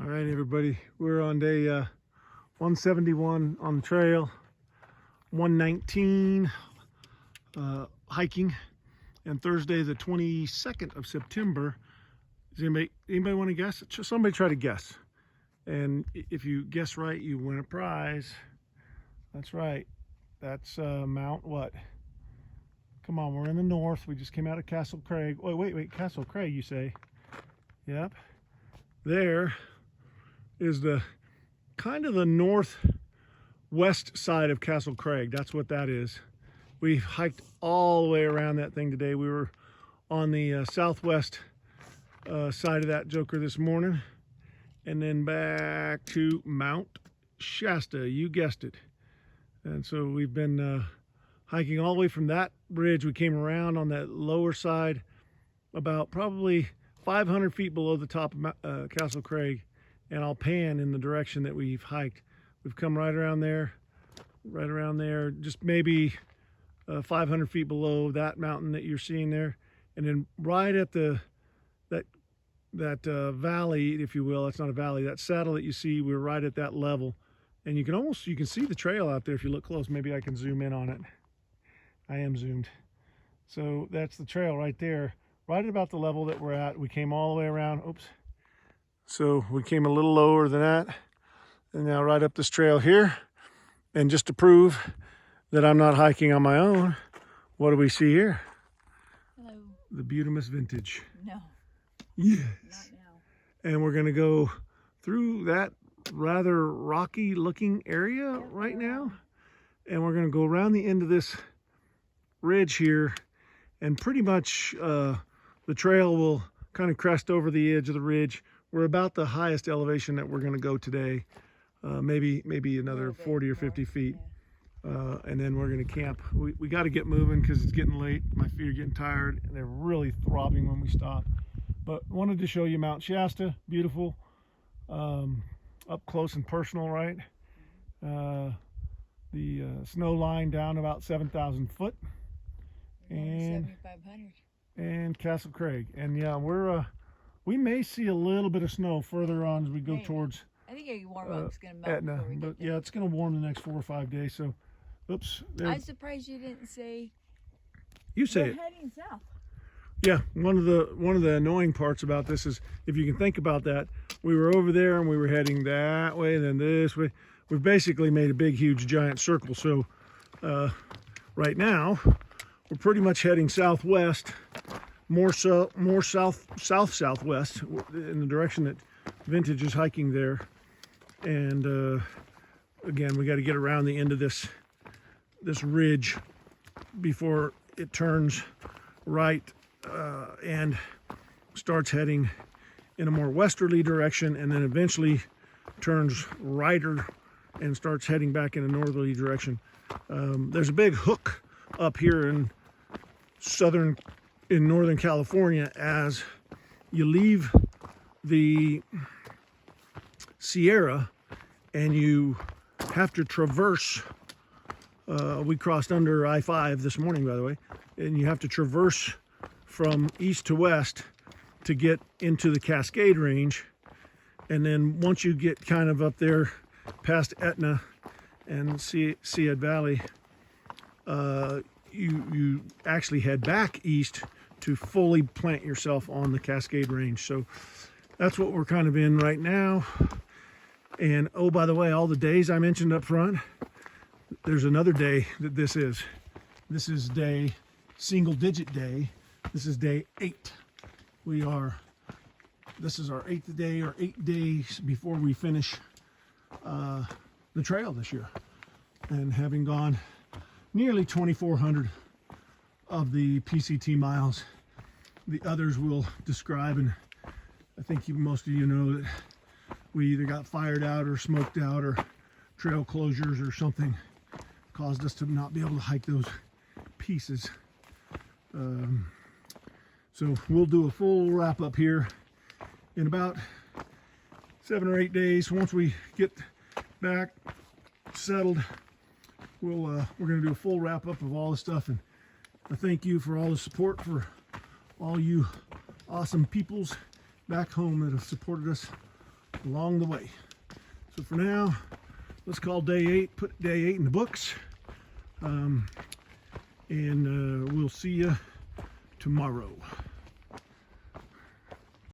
All right, everybody, we're on day 171 on the trail, 119 hiking, and Thursday the 22nd of September. Does anybody want to guess? Somebody try to guess, and if you guess right, you win a prize. That's right. That's Mount what? Come on, we're in the north. We just came out of Castle Craig. Oh, wait, Castle Craig, you say? Yep. There is the kind of the northwest side of Castle Craig. That's what that is. We hiked all the way around that thing today. We were on the southwest side of that joker this morning, and then back to Mount Shasta. You guessed it. And so we've been hiking all the way from that ridge. We came around on that lower side, about probably 500 feet below the top of Castle Craig, and I'll pan in the direction that we've hiked. We've come right around there, just maybe 500 feet below that mountain that you're seeing there, and then right at that valley, if you will. It's not a valley. That saddle that you see, we're right at that level, and you can see the trail out there if you look close. Maybe I can zoom in on it. I am zoomed. So that's the trail right there, right at about the level that we're at. We came all the way around. Oops. So we came a little lower than that, and now right up this trail here. And just to prove that I'm not hiking on my own, what do we see here? Hello. The Butamus Vintage. No. Yes. Not now. And we're gonna go through that rather rocky looking area right now. And we're gonna go around the end of this ridge here, and pretty much the trail will kind of crest over the edge of the ridge. We're about the highest elevation that we're going to go today, maybe another 40 or 50 feet, and then we're going to camp. We got to get moving because it's getting late. My feet are getting tired, and they're really throbbing when we stop. But wanted to show you Mount Shasta, beautiful, up close and personal, right? The snow line down about 7,000 foot, and 7,500. And Castle Craig. And yeah, we may see a little bit of snow further on as we go towards I think your warm up's gonna melt Etna, before we but get there. yeah, it's gonna warm the next 4 or 5 days. So, oops. I'm surprised you didn't say. You say we're it. heading south. Yeah, one of the annoying parts about this is, if you can think about that, we were over there and we were heading that way, then this way. We've basically made a big, huge, giant circle. So right now we're pretty much heading southwest, more southwest in the direction that Vintage is hiking there. And again, we got to get around the end of this ridge before it turns right and starts heading in a more westerly direction, and then eventually turns righter and starts heading back in a northerly direction. There's a big hook up here in Northern California as you leave the Sierra and you have to traverse. We crossed under I-5 this morning, by the way, and you have to traverse from east to west to get into the Cascade Range. And then once you get kind of up there past Etna and Sead Valley, you actually head back east to fully plant yourself on the Cascade Range. So that's what we're kind of in right now. And oh, by the way, all the days I mentioned up front, there's another day that this is. This is single digit day. This is day 8. This is our 8th day, or 8 days before we finish the trail this year. And having gone nearly 2,400 of the PCT miles, the others will describe, and I think most of you know that we either got fired out or smoked out, or trail closures or something caused us to not be able to hike those pieces. So we'll do a full wrap up here in about 7 or 8 days. Once we get back settled, we're going to do a full wrap up of all the stuff, and I thank you for all the support, for all you awesome peoples back home that have supported us along the way. So for now, let's call day 8, put day 8 in the books, and we'll see you tomorrow.